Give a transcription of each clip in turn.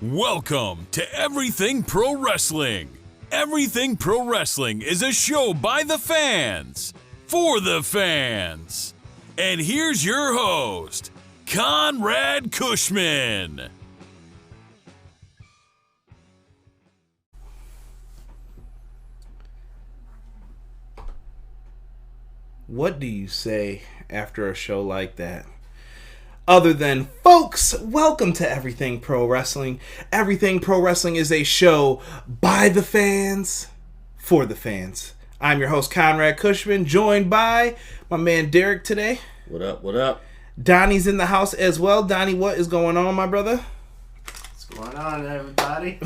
Welcome to Everything Pro Wrestling. Everything Pro Wrestling is a show by the fans, for the fans. And here's your host, Conrad Cushman. What do you say after a show like that? Other than, folks, welcome to Everything Pro Wrestling. Everything Pro Wrestling is a show by the fans, for the fans. I'm your host, Conrad Cushman, joined by my man Derek today. What up, what up? Donnie's in the house as well. Donnie, what is going on, my brother? What's going on, everybody?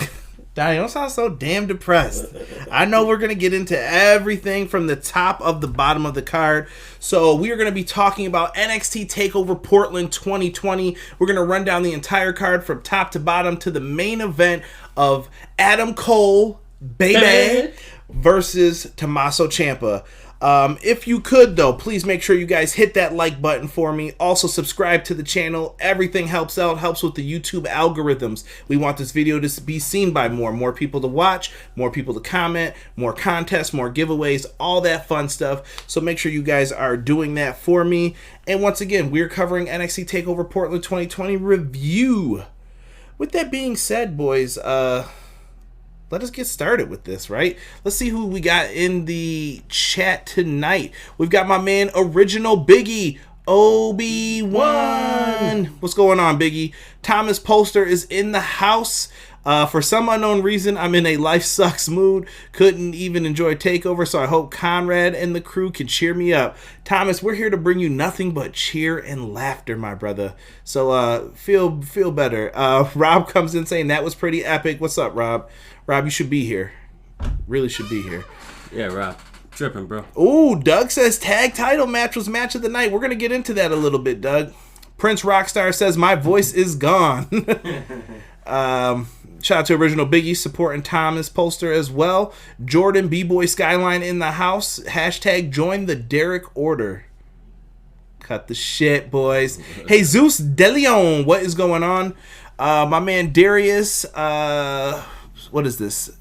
Donnie, don't sound so damn depressed. I know we're going to get into everything from the top of the bottom of the card. So we are going to be talking about NXT TakeOver Portland 2020. We're going to run down the entire card from top to bottom to the main event of Adam Cole, baby, versus Tommaso Ciampa. If you could, though, please make sure you guys hit that like button for me. Also, subscribe to the channel. Everything helps out, helps with the YouTube algorithms. We want this video to be seen by more people to watch, more people to comment, more contests, more giveaways, all that fun stuff. So make sure you guys are doing that for me. And once again, we're covering NXT TakeOver Portland 2020 review. With that being said, boys, let us get started with this, right? Let's see who we got in the chat tonight. We've got my man, Original Biggie, Obi-Wan. What's going on, Biggie? Thomas Poster is in the house. For some unknown reason, I'm in a life sucks mood. Couldn't even enjoy TakeOver, so I hope Conrad and the crew can cheer me up. Thomas, we're here to bring you nothing but cheer and laughter, my brother. So feel better. Rob comes in saying that was pretty epic. What's up, Rob? Rob, you should be here. Really should be here. Yeah, Rob. Tripping, bro. Ooh, Doug says tag title match was match of the night. We're going to get into that a little bit, Doug. Prince Rockstar says my voice is gone. Shout out to Original Biggie supporting Thomas Poster as well. Jordan B-Boy Skyline in the house. Hashtag join the Derek Order. Cut the shit, boys. Hey, Zeus DeLeon, what is going on? My man Darius, what is this?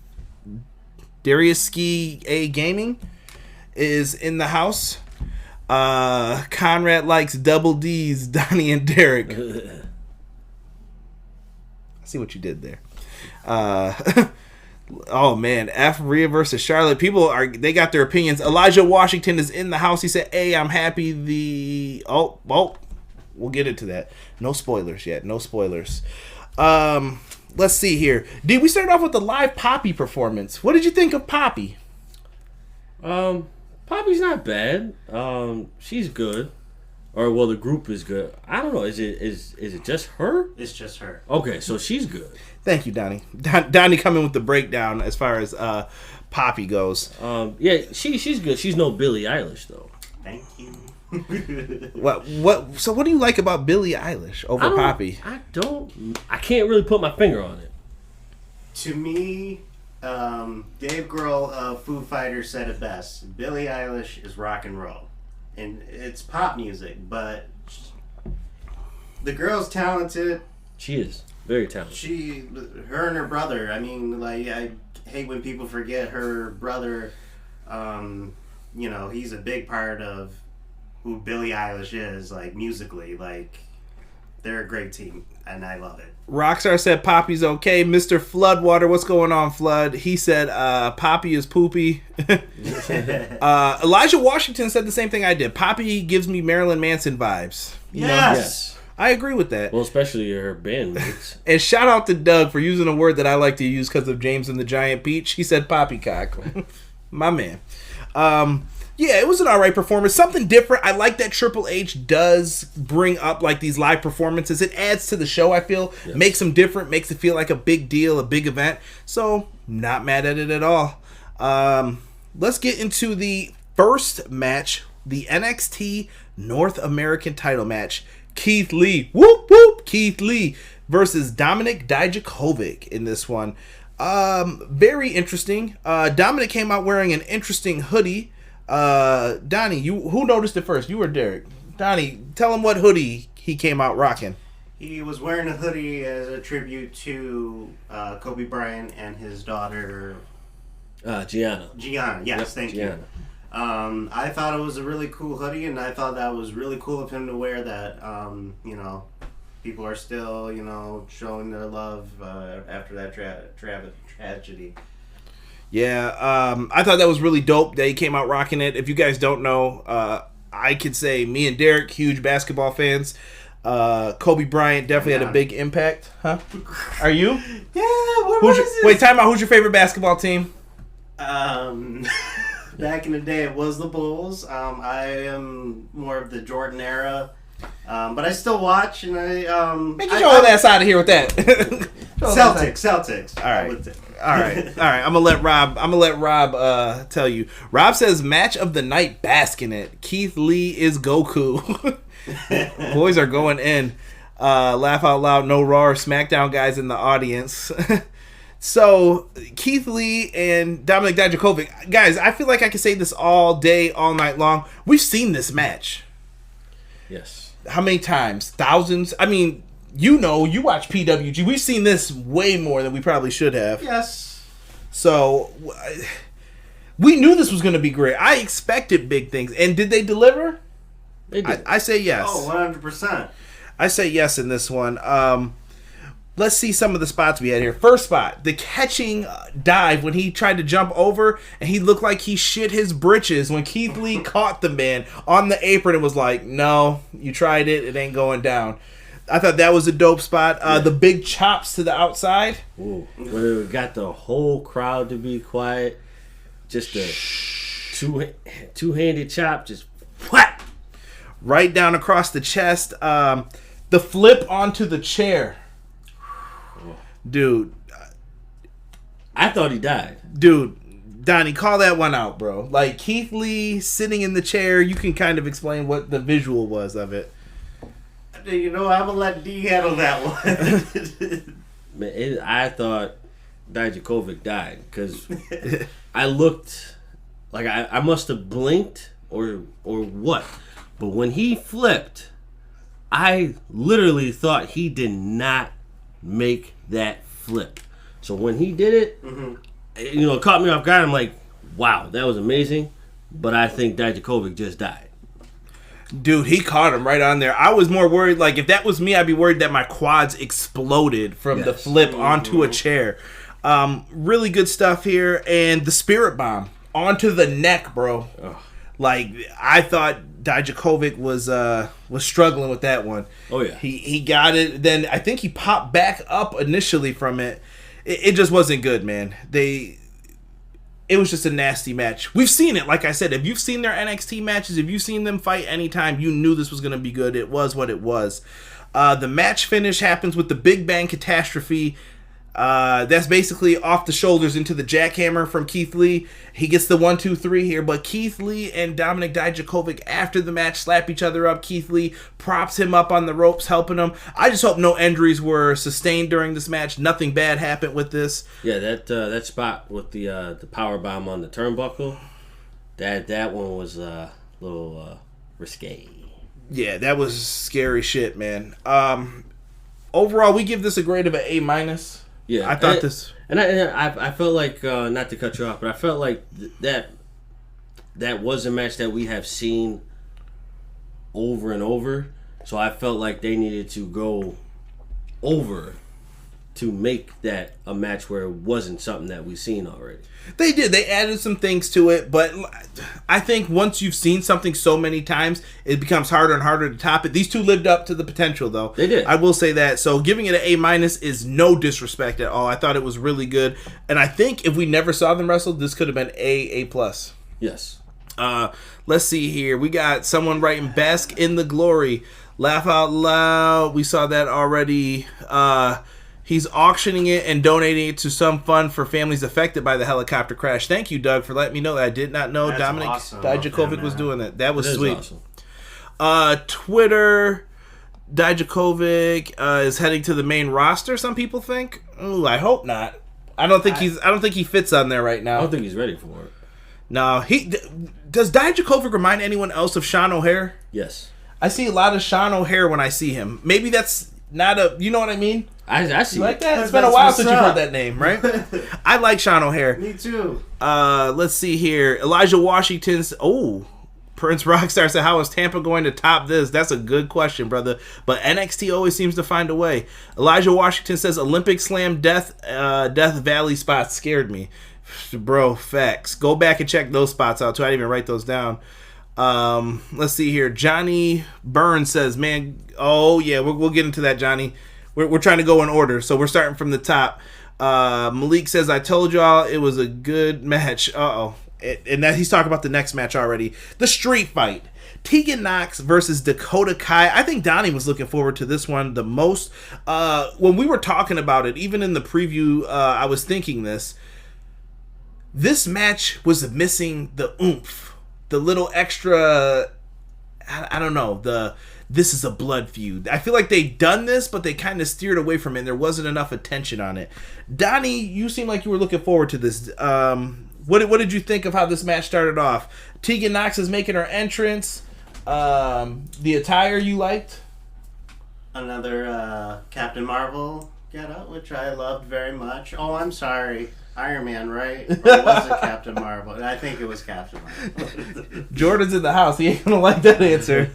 Darius Ski A Gaming is in the house. Conrad likes double D's, Donnie and Derek. I see what you did there. Oh man, F Rhea versus Charlotte. They got their opinions. Elijah Washington is in the house. He said, "Hey, I'm happy." We'll get into that. No spoilers yet. No spoilers. Let's see here. Did we start off with the live Poppy performance? What did you think of Poppy? Poppy's not bad. She's good. Or well, the group is good. I don't know. Is it just her? It's just her. Okay, so she's good. Thank you, Donnie. Donnie coming with the breakdown as far as Poppy goes. Yeah, she's good. She's no Billie Eilish though. Thank you. So what do you like about Billie Eilish over Poppy? I can't really put my finger on it. To me, Dave Grohl of Foo Fighters said it best. Billie Eilish is rock and roll. And it's pop music, but the girl's talented. She is very talented. Her and her brother. I mean, like, I hate when people forget her brother. He's a big part of who Billie Eilish is, like, musically. Like, they're a great team, and I love it. Rockstar said Poppy's okay. Mr. Floodwater, what's going on, Flood? He said Poppy is poopy. Elijah Washington said the same thing I did. Poppy gives me Marilyn Manson vibes. Yes. I agree with that. Well, especially her bandmates. And shout out to Doug for using a word that I like to use because of James and the Giant Peach. He said poppycock. My man. Yeah, it was an alright performance. Something different. I like that Triple H does bring up like these live performances. It adds to the show, I feel. Yes. Makes them different. Makes it feel like a big deal, a big event. So, not mad at it at all. Let's get into the first match. The NXT North American title match. Keith Lee. Whoop, whoop. Keith Lee versus Dominik Dijakovic in this one. Very interesting. Dominik came out wearing an interesting hoodie. Donnie, who noticed it first? You or Derek? Donnie, tell him what hoodie he came out rocking. He was wearing a hoodie as a tribute to Kobe Bryant and his daughter Gianna. Gianna, yes, thank you. I thought it was a really cool hoodie, and I thought that was really cool of him to wear that. People are still, showing their love after that tragedy. Yeah, I thought that was really dope that he came out rocking it. If you guys don't know, I could say me and Derek, huge basketball fans. Kobe Bryant definitely had a big impact. Huh? Are you? Yeah, what was it? Wait, time out. Who's your favorite basketball team? Back in the day, it was the Bulls. I am more of the Jordan era. But I still watch, and Make your old ass out of here with that. Celtics. All right. I'm gonna let Rob tell you. Rob says match of the night, bask in it. Keith Lee is Goku. Boys are going in. Laugh out loud. No Raw or SmackDown guys in the audience. So Keith Lee and Dominik Dijakovic, guys. I feel like I can say this all day, all night long. We've seen this match. Yes. How many times? Thousands? I mean, you watch PWG. We've seen this way more than we probably should have. Yes. So, we knew this was going to be great. I expected big things. And did they deliver? They did. I say yes. Oh, 100%. I say yes in this one. Let's see some of the spots we had here. First spot, the catching dive when he tried to jump over and he looked like he shit his britches when Keith Lee caught the man on the apron and was like, no, you tried it. It ain't going down. I thought that was a dope spot. The big chops to the outside. Ooh. When it got the whole crowd to be quiet. Just a two-handed chop. Just whack. Right down across the chest. The flip onto the chair. Dude. I thought he died. Dude, Donnie, call that one out, bro. Like, Keith Lee sitting in the chair, you can kind of explain what the visual was of it. I'm going to let D handle that one. Man, I thought Dijakovic died because I looked like I must have blinked or what. But when he flipped, I literally thought he did not make that flip. So when he did it, it caught me off guard. I'm like, wow, that was amazing. But I think Dijakovic just died. Dude, he caught him right on there. I was more worried, like, if that was me, I'd be worried that my quads exploded from the flip onto a chair. Really good stuff here. And the spirit bomb onto the neck, bro. Ugh. Like, I thought Dijakovic was struggling with that one. Oh, yeah. He got it. Then I think he popped back up initially from it. It just wasn't good, man. It was just a nasty match. We've seen it, like I said. If you've seen their NXT matches, if you've seen them fight anytime, you knew this was going to be good. It was what it was. The match finish happens with the Big Bang Catastrophe. That's basically off the shoulders into the jackhammer from Keith Lee. He gets the 1, 2, 3 here, but Keith Lee and Dominik Dijakovic after the match slap each other up. Keith Lee props him up on the ropes, helping him. I just hope no injuries were sustained during this match. Nothing bad happened with this. Yeah, that spot with the power bomb on the turnbuckle, that one was a little risque. Yeah, that was scary shit, man. Overall, we give this a grade of an A-. Yeah, I thought this, and I felt like not to cut you off, but I felt like that was a match that we have seen over and over. So I felt like they needed to go over to make that a match where it wasn't something that we've seen already. They did. They added some things to it, but I think once you've seen something so many times, it becomes harder and harder to top it. These two lived up to the potential, though. They did. I will say that. So giving it an A- is no disrespect at all. I thought it was really good, and I think if we never saw them wrestle, this could have been A+. Yes. Let's see here. We got someone writing "Bask in the Glory." Laugh out loud. We saw that already. He's auctioning it and donating it to some fund for families affected by the helicopter crash. Thank you, Doug, for letting me know that. I did not know That's Dominik awesome. Dijakovic was doing that. That was sweet. Awesome. Twitter, Dijakovic is heading to the main roster. Some people think. Ooh, I hope not. I don't think he fits on there right now. I don't think he's ready for it. No, does Dijakovic remind anyone else of Sean O'Haire? Yes. I see a lot of Sean O'Haire when I see him. Maybe that's you know what I mean? I see. You like that? It's That's been a while what's since you've up. heard that name, right? I like Sean O'Hare. Me too. Let's see here. Elijah Washington's. Oh, Prince Rockstar said, "How is Tampa going to top this?" That's a good question, brother. But NXT always seems to find a way. Elijah Washington says, "Olympic Slam Death Valley spots scared me." Bro, facts. Go back and check those spots out too. I didn't even write those down. Let's see here. Johnny Burns says, "Man, oh yeah, we'll get into that, Johnny. We're trying to go in order, so we're starting from the top." Malik says, "I told y'all it was a good match." And that he's talking about the next match already. The street fight. Tegan Nox versus Dakota Kai. I think Donnie was looking forward to this one the most. When we were talking about it, even in the preview, I was thinking this. This match was missing the oomph. The little extra, I don't know, this is a blood feud. I feel like they've done this, but they kind of steered away from it, and there wasn't enough attention on it. Donnie, you seem like you were looking forward to this. What did you think of how this match started off? Tegan Nox is making her entrance. The attire you liked? Another Captain Marvel getup, which I loved very much. Oh, I'm sorry. Iron Man, right? Or was it Captain Marvel? I think it was Captain Marvel. Jordan's in the house. He ain't gonna like that answer.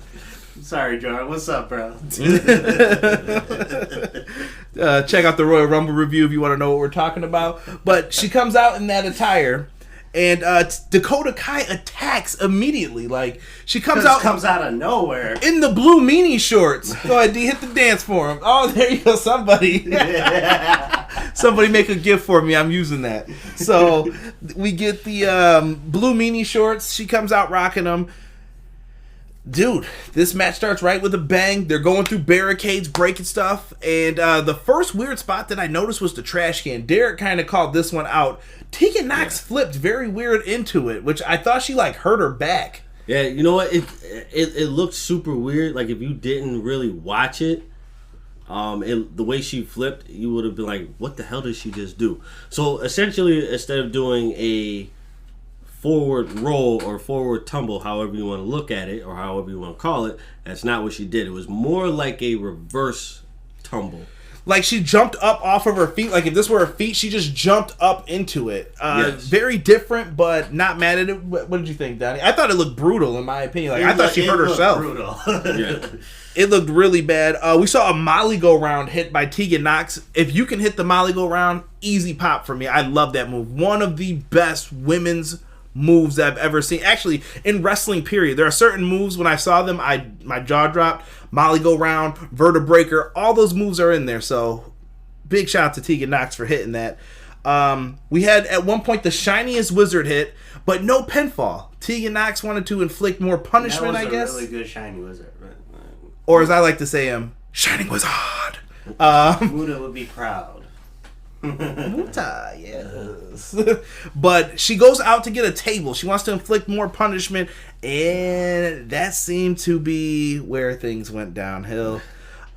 Sorry, Jordan. What's up, bro? Check out the Royal Rumble review if you want to know what we're talking about. But she comes out in that attire, and Dakota Kai attacks immediately. Like, she comes out of nowhere in the blue meanie shorts. Go ahead, D, hit the dance for him. Oh, there you go, somebody. Somebody make a gift for me. I'm using that. So we get the blue meanie shorts. She comes out rocking them. Dude, this match starts right with a bang. They're going through barricades, breaking stuff. And the first weird spot that I noticed was the trash can. Derek kind of called this one out. Tegan Nox flipped very weird into it, which I thought she like hurt her back. Yeah, you know what? It looked super weird. Like if you didn't really watch it, the way she flipped, you would have been like, "What the hell did she just do?" So essentially, instead of doing a forward roll or forward tumble, however you want to look at it or however you want to call it, that's not what she did. It was more like a reverse tumble. Like she jumped up off of her feet. Like if this were her feet, she just jumped up into it. Yes. Very different, but not mad at it. What did you think, Donnie? I thought it looked brutal, in my opinion. Like I thought she hurt herself. Brutal. Yeah. It looked really bad. We saw a Molly go round hit by Tegan Nox. If you can hit the Molly go round, easy pop for me. I love that move. One of the best women's moves I've ever seen. Actually, in wrestling, period. There are certain moves when I saw them, my jaw dropped. Molly go round, vertebreaker, all those moves are in there. So, big shout out to Tegan Nox for hitting that. We had at one point the shiniest wizard hit, but no pinfall. Tegan Nox wanted to inflict more punishment, I guess. That was a really good shiny wizard. Or as I like to say, shining wizard. Muda would be proud. Muta, yes. But she goes out to get a table. She wants to inflict more punishment, and that seemed to be where things went downhill.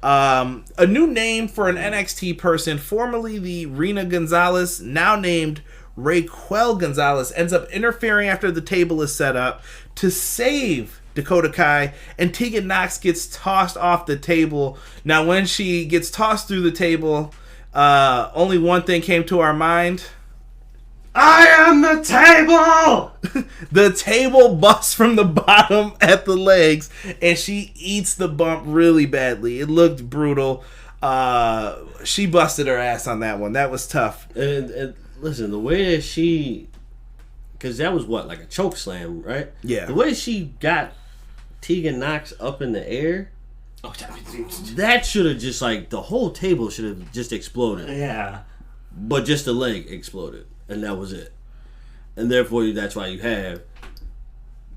A new name for an NXT person, formerly the Rena Gonzalez, now named Raquel Gonzalez, ends up interfering after the table is set up to save Dakota Kai, and Tegan Nox gets tossed off the table. Now, when she gets tossed through the table, only one thing came to our mind. I am the table! The table busts from the bottom at the legs, and she eats the bump really badly. It looked brutal. She busted her ass on that one. That was tough. And listen, the way that she... Because that was what, like a choke slam, right? Yeah. The way she got Tegan Nox up in the air... That should have just like the whole table should have just exploded. Yeah. But just the leg exploded. And that was it. And therefore that's why you have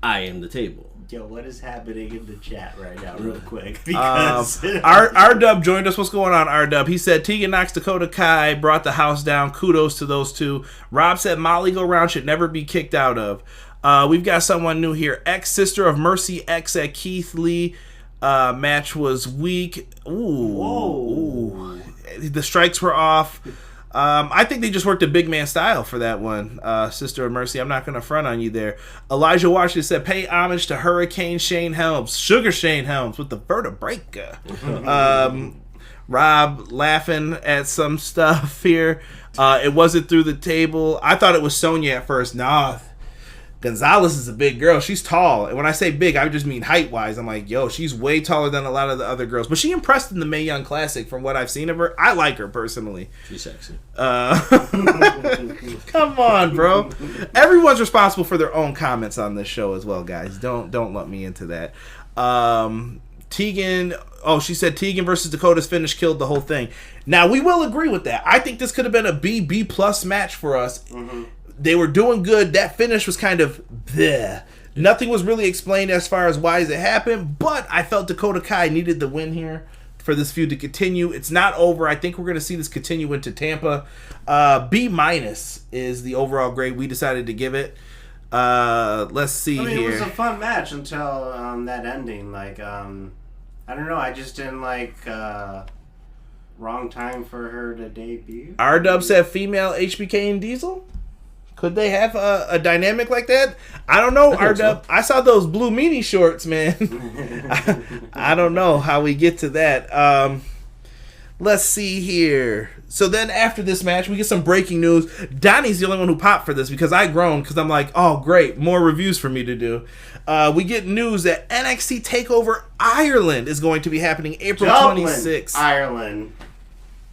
I am the table. Yo, what is happening in the chat right now real quick? Because R-Dub joined us. What's going on, R-Dub? He said Tegan Nox, Dakota Kai brought the house down. Kudos to those two. Rob said Molly go round should never be kicked out of. We've got someone new here. Ex-Sister of Mercy X at Keith Lee. Match was weak. Ooh. The strikes were off. I think they just worked a big man style for that one. Sister of Mercy, I'm not going to front on you there. Elijah Washington said, pay homage to Hurricane Shane Helms. Sugar Shane Helms with the vertebreaker. Rob laughing at some stuff here. It wasn't through the table. I thought it was Sonya at first. Nah, Gonzalez is a big girl. She's tall. And when I say big, I just mean height-wise. I'm like, yo, she's way taller than a lot of the other girls. But she impressed in the Mae Young Classic from what I've seen of her. I like her personally. She's sexy. Come on, bro. Everyone's responsible for their own comments on this show as well, guys. Don't let me into that. Tegan, she said Tegan versus Dakota's finish killed the whole thing. Now, we will agree with that. I think this could have been a B+ match for us. Mm-hmm. They were doing good. That finish was kind of bleh. Nothing was really explained as far as why it happened, but I felt Dakota Kai needed the win here for this feud to continue. It's not over. I think we're going to see this continue into Tampa. B- is the overall grade we decided to give it. Let's see here. It was a fun match until that ending. Like, I don't know. I just didn't like wrong time for her to debut. R-Dub said female HBK and Diesel. Could they have a dynamic like that? I don't know, R-Dub. So. I saw those blue meanie shorts, man. I don't know how we get to that. Let's see here. So then after this match, we get some breaking news. Donnie's the only one who popped for this because I groaned because I'm like, oh, great, more reviews for me to do. We get news that NXT TakeOver Ireland is going to be happening April 26th. Ireland.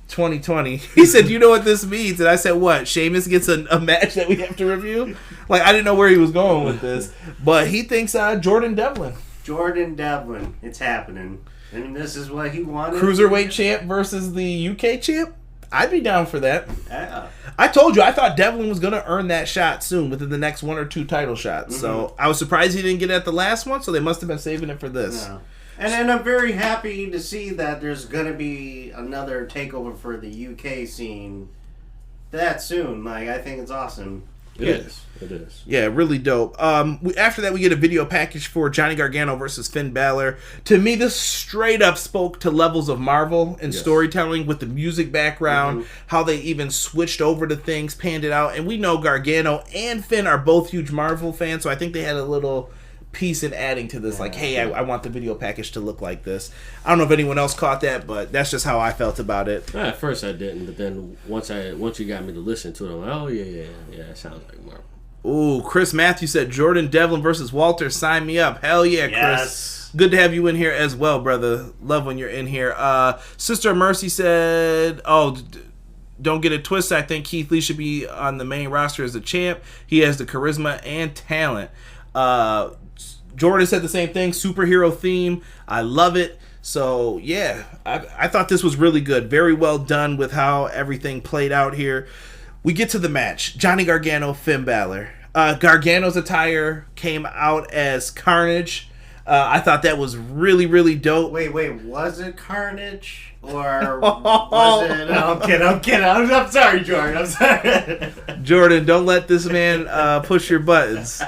2020. He said, you know what this means? And I said, what? Sheamus gets a match that we have to review? Like, I didn't know where he was going with this. But he thinks Jordan Devlin. Jordan Devlin. It's happening. And this is what he wanted. Cruiserweight champ versus the UK champ? I'd be down for that. Yeah. I told you, I thought Devlin was going to earn that shot soon within the next 1 or 2 title shots. Mm-hmm. So I was surprised he didn't get it at the last one, so they must have been saving it for this. No. And I'm very happy to see that there's going to be another takeover for the UK scene that soon. Like, I think it's awesome. It is. Yeah, really dope. After that, we get a video package for Johnny Gargano versus Finn Balor. To me, this straight up spoke to levels of Marvel and storytelling with the music background, how they even switched over to things, panned it out. And we know Gargano and Finn are both huge Marvel fans, so I think they had a little piece in adding to this, like, hey, I want the video package to look like this. I don't know if anyone else caught that, but that's just how I felt about it. At first I didn't, but then once you got me to listen to it, I'm like, oh yeah, it sounds like Marvel. Ooh, Chris Matthews said Jordan Devlin versus Walter. Sign me up. Hell yeah, Chris. Yes. Good to have you in here as well, brother. Love when you're in here. Sister of Mercy said, don't get it twisted. I think Keith Lee should be on the main roster as a champ. He has the charisma and talent. Jordan said the same thing. Superhero theme. I love it. So, yeah, I thought this was really good. Very well done with how everything played out here. We get to the match. Johnny Gargano, Finn Balor. Gargano's attire came out as Carnage. I thought that was really, really dope. Wait, was it Carnage? Or was it... I'm kidding. I'm sorry, Jordan. I'm sorry. Jordan, don't let this man push your buttons.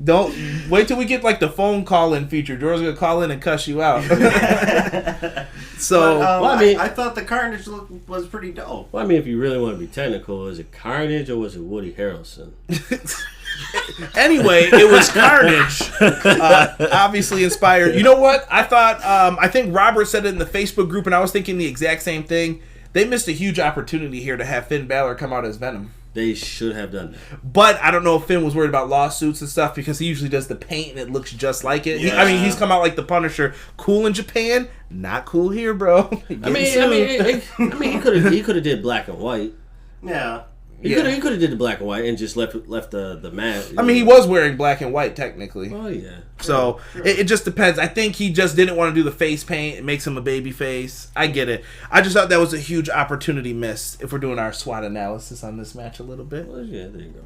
Don't wait till we get like the phone call-in feature. Jordan's gonna call in and cuss you out. So, I thought the Carnage look was pretty dope. Well, I mean, if you really want to be technical, is it Carnage or was it Woody Harrelson? Anyway, it was Carnage. Obviously inspired. You know what? I thought. I think Robert said it in the Facebook group, and I was thinking the exact same thing. They missed a huge opportunity here to have Finn Balor come out as Venom. They should have done that. But I don't know if Finn was worried about lawsuits and stuff because he usually does the paint and it looks just like it. Yeah. He's come out like the Punisher. Cool in Japan, not cool here, bro. He could have did black and white. Yeah. He could have did the black and white and just left the mat. I mean, he was wearing black and white technically. Oh yeah. So it just depends. I think he just didn't want to do the face paint. It makes him a baby face. I get it. I just thought that was a huge opportunity missed if we're doing our SWOT analysis on this match a little bit. Well, yeah, there you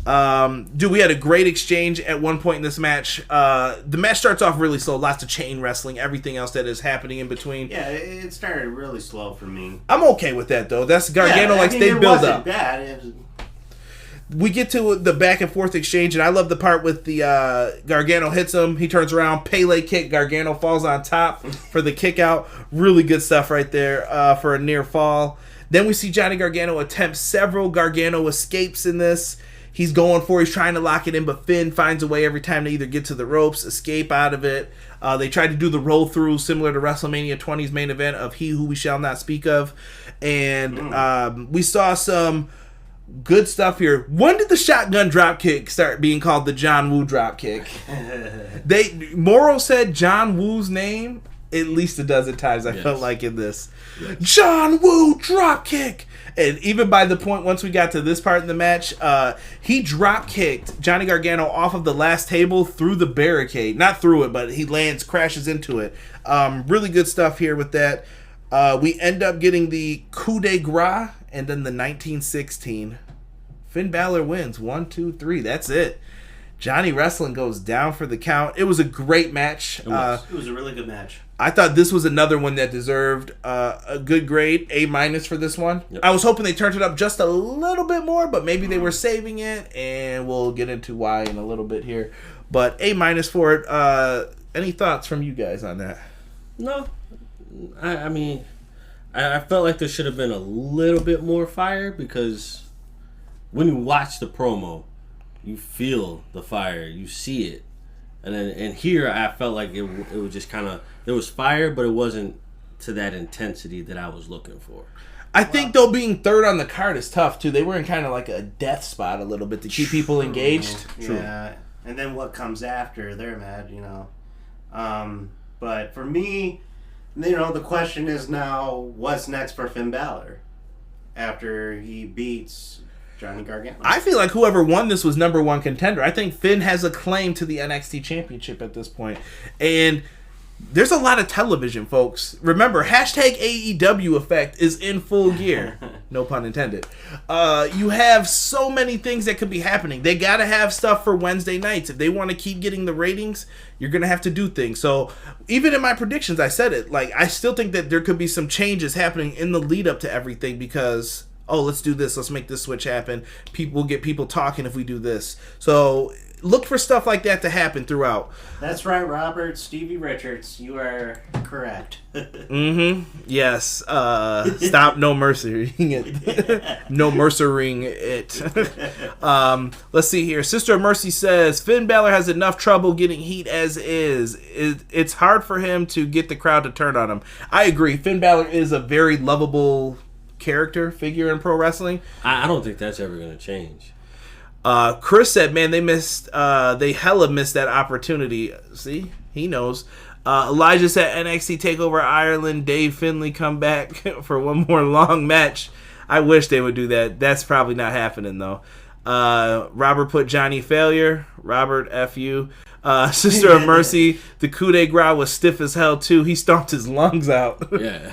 go. We had a great exchange at one point in this match. The match starts off really slow. Lots of chain wrestling. Everything else that is happening in between. Yeah, it started really slow for me. I'm okay with that though. That's Gargano they build up. Bad. We get to the back and forth exchange, and I love the part with the Gargano hits him. He turns around, Pele kick. Gargano falls on top for the kick out. Really good stuff right there for a near fall. Then we see Johnny Gargano attempt several Gargano escapes in this. He's going for it. He's trying to lock it in, but Finn finds a way every time to either get to the ropes, escape out of it. They tried to do the roll through similar to WrestleMania 20's main event of He Who We Shall Not Speak Of. And we saw some good stuff here. When did the shotgun dropkick start being called the John Woo dropkick? Morrow said John Woo's name at least a dozen times, I felt like, in this. Yes. John Woo dropkick! And even by the point, once we got to this part in the match, he dropkicked Johnny Gargano off of the last table through the barricade. Not through it, but he crashes into it. Really good stuff here with that. We end up getting the coup de grace, and then the 1916. Finn Balor wins. 1, 2, 3. That's it. Johnny Wrestling goes down for the count. It was a great match. It was a really good match. I thought this was another one that deserved a good grade, A- for this one. Yep. I was hoping they turned it up just a little bit more, but maybe they were saving it, and we'll get into why in a little bit here. But A- for it. Any thoughts from you guys on that? No. I mean, I felt like there should have been a little bit more fire, because when you watch the promo, you feel the fire, you see it. And here I felt like it was just kind of, there was fire, but it wasn't to that intensity that I was looking for. I think, though, being third on the card is tough, too. They were in kind of like a death spot a little bit to keep people engaged. Yeah, and then what comes after, they're mad, But for me, the question is now, what's next for Finn Balor after he beats Johnny Gargano? I feel like whoever won this was number one contender. I think Finn has a claim to the NXT Championship at this point. And there's a lot of television, folks. Remember, hashtag AEW effect is in full gear. No pun intended. You have so many things that could be happening. They got to have stuff for Wednesday nights. If they want to keep getting the ratings, you're going to have to do things. So even in my predictions, I said it. Like, I still think that there could be some changes happening in the lead up to everything, because let's do this. Let's make this switch happen. We'll get people talking if we do this. So look for stuff like that to happen throughout. That's right, Robert. Stevie Richards. You are correct. Yes. Stop no mercering it. No mercering it. Let's see here. Sister of Mercy says, Finn Balor has enough trouble getting heat as is. It's hard for him to get the crowd to turn on him. I agree. Finn Balor is a very lovable figure in pro wrestling. I don't think that's ever going to change. Chris said, man, they hella missed that opportunity. See, he knows. Elijah said NXT TakeOver Ireland, Dave Finlay come back for one more long match. I wish they would do that. That's probably not happening, though. Robert put Johnny Failure. Robert, F you. Sister of Mercy, the coup de grace was stiff as hell, too. He stomped his lungs out. Yeah.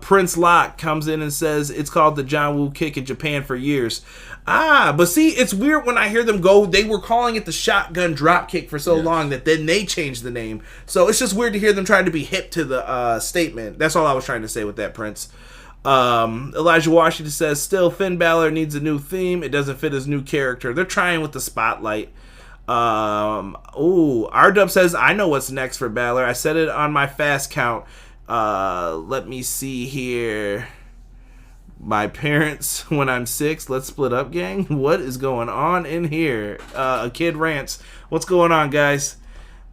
Prince Locke comes in and says it's called the John Woo kick in Japan for years. But see, it's weird when I hear them go, they were calling it the shotgun drop kick for so long that then they changed the name. So it's just weird to hear them trying to be hip to the statement. That's all I was trying to say with that, Prince. Elijah Washington says, still Finn Balor needs a new theme. It doesn't fit his new character. They're trying with the spotlight. R-Dub says, I know what's next for Balor. I said it on my fast count. Let me see here. My parents when I'm 6. Let's split up, gang. What is going on in here? A kid rants. What's going on, guys?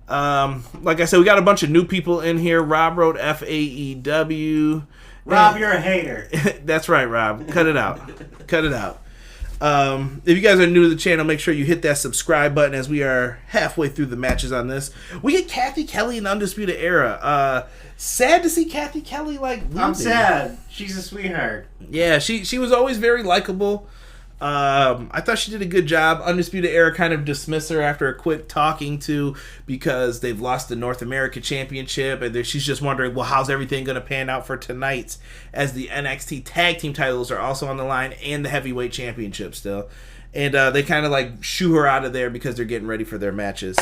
Like I said, we got a bunch of new people in here. Rob wrote FAEW. Rob, you're a hater. That's right, Rob. Cut it out. Cut it out. If you guys are new to the channel, make sure you hit that subscribe button, as we are halfway through the matches on this. We get Kathy Kelly in the Undisputed Era. Sad to see Kathy Kelly leaving. I'm sad. She's a sweetheart. Yeah, she was always very likable. I thought she did a good job. Undisputed Era kind of dismissed her after a quick talking to, because they've lost the North America Championship, and she's just wondering, well, how's everything going to pan out for tonight, as the NXT Tag Team titles are also on the line, and the Heavyweight Championship still. And they kind of shoo her out of there because they're getting ready for their matches.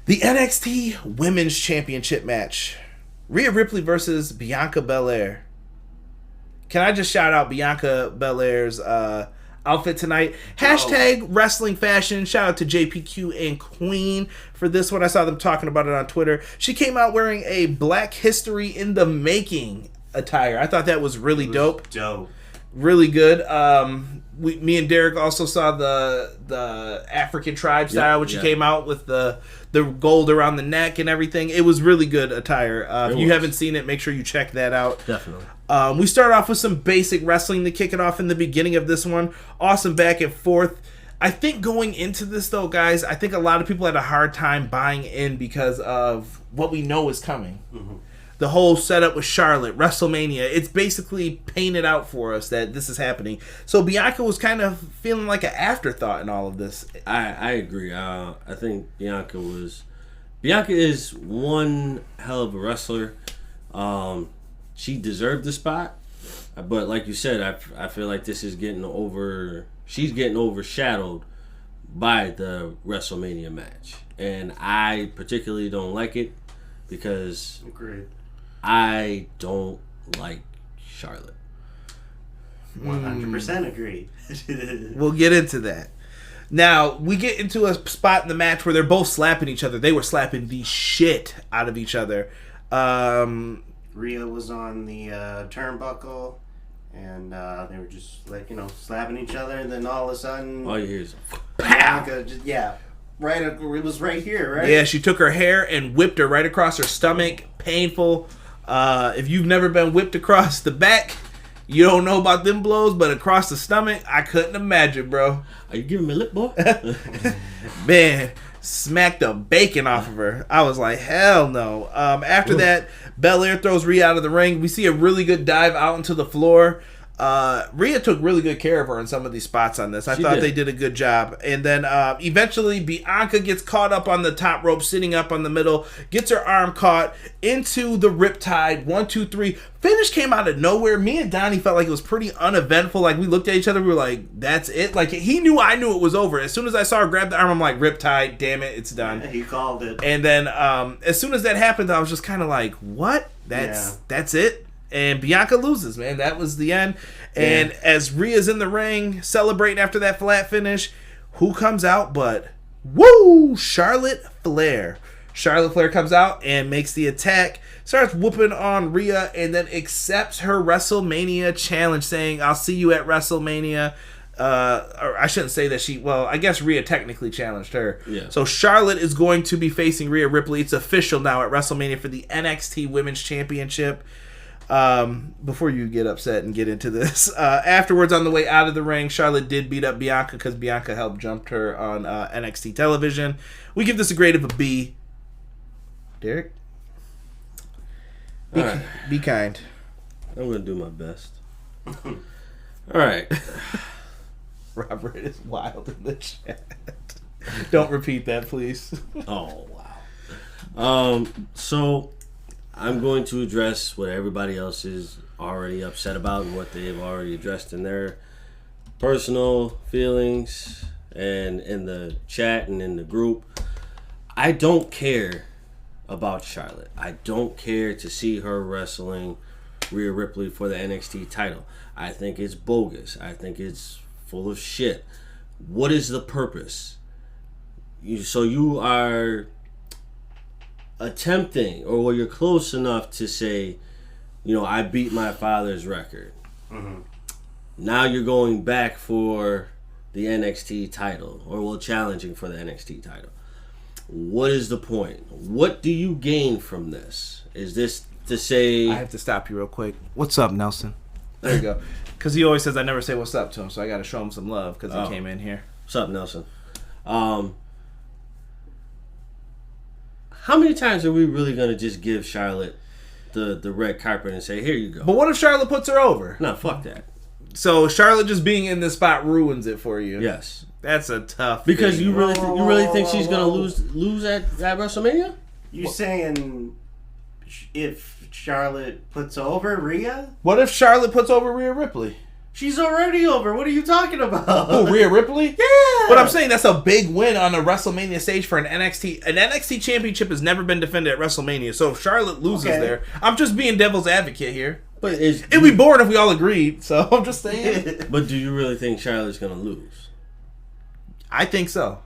The NXT Women's Championship match. Rhea Ripley versus Bianca Belair. Can I just shout out Bianca Belair's outfit tonight? Hashtag wrestling fashion. Shout out to JPQ and Queen for this one. I saw them talking about it on Twitter. She came out wearing a Black History in the Making attire. I thought that was really dope. Really good. Me and Derek also saw the African tribe style, which came out with the gold around the neck and everything. It was really good attire. If you haven't seen it, make sure you check that out. Definitely. We start off with some basic wrestling to kick it off in the beginning of this one. Awesome back and forth. I think going into this, though, guys, I think a lot of people had a hard time buying in because of what we know is coming. Mm-hmm. The whole setup with Charlotte, WrestleMania, it's basically painted out for us that this is happening. So Bianca was kind of feeling like an afterthought in all of this. I agree. I think Bianca is one hell of a wrestler. She deserved the spot, but like you said, I feel like this is she's getting overshadowed by the WrestleMania match, and I particularly don't like it because Agreed. I don't like Charlotte. 100% agree. We'll get into that. Now, we get into a spot in the match where they're both slapping each other. They were slapping the shit out of each other. Rhea was on the turnbuckle, and they were just slapping each other, and then all of a sudden, All you hear is Bianca right. It was right here, right? Yeah, she took her hair and whipped her right across her stomach. Painful. If you've never been whipped across the back, you don't know about them blows, but across the stomach, I couldn't imagine, bro. Are you giving me a lip, boy? Man, smacked the bacon off of her. I was like, hell no. After that, Belair throws Rhea out of the ring. We see a really good dive out into the floor. Rhea took really good care of her in some of these spots on this. I thought they did a good job. And then eventually Bianca gets caught up on the top rope, sitting up on the middle, gets her arm caught into the riptide. 1, 2, 3. Finish came out of nowhere. Me and Donnie felt like it was pretty uneventful. Like, we looked at each other, we were like, that's it. Like, I knew it was over. As soon as I saw her grab the arm, I'm like, riptide, damn it, it's done. Yeah, he called it. And then as soon as that happened, I was just kind of like, what? That's it? And Bianca loses, man. That was the end. And as Rhea's in the ring, celebrating after that flat finish, who comes out but, Charlotte Flair. Charlotte Flair comes out and makes the attack, starts whooping on Rhea, and then accepts her WrestleMania challenge, saying, I'll see you at WrestleMania. Or I shouldn't say that I guess Rhea technically challenged her. Yeah. So Charlotte is going to be facing Rhea Ripley. It's official now at WrestleMania for the NXT Women's Championship. Before you get upset and get into this, afterwards on the way out of the ring, Charlotte did beat up Bianca because Bianca helped jumped her on NXT television. We give this a grade of a B. Derek? Be kind. I'm going to do my best. All right. Robert is wild in the chat. Don't repeat that, please. Oh, wow. So I'm going to address what everybody else is already upset about and what they've already addressed in their personal feelings and in the chat and in the group. I don't care about Charlotte. I don't care to see her wrestling Rhea Ripley for the NXT title. I think it's bogus. I think it's full of shit. What is the purpose? You are attempting, or you're close enough to say, I beat my father's record. Mm-hmm. Now you're going back for the NXT title, or challenging for the NXT title. What is the point? What do you gain from this? Is this to say... I have to stop you real quick. What's up, Nelson? There you go. Because he always says I never say what's up to him, so I got to show him some love because he came in here. What's up, Nelson? How many times are we really going to just give Charlotte the red carpet and say, here you go? But what if Charlotte puts her over? No, fuck that. So Charlotte just being in this spot ruins it for you? Yes. That's a tough because thing. you really think she's going to lose at WrestleMania? You saying if Charlotte puts over Rhea? What if Charlotte puts over Rhea Ripley? She's already over. What are you talking about? Oh, Rhea Ripley? Yeah. But I'm saying that's a big win on a WrestleMania stage for an NXT. An NXT championship has never been defended at WrestleMania. So if Charlotte loses there, I'm just being devil's advocate here. But it'd be boring if we all agreed. So I'm just saying. But do you really think Charlotte's going to lose? I think so.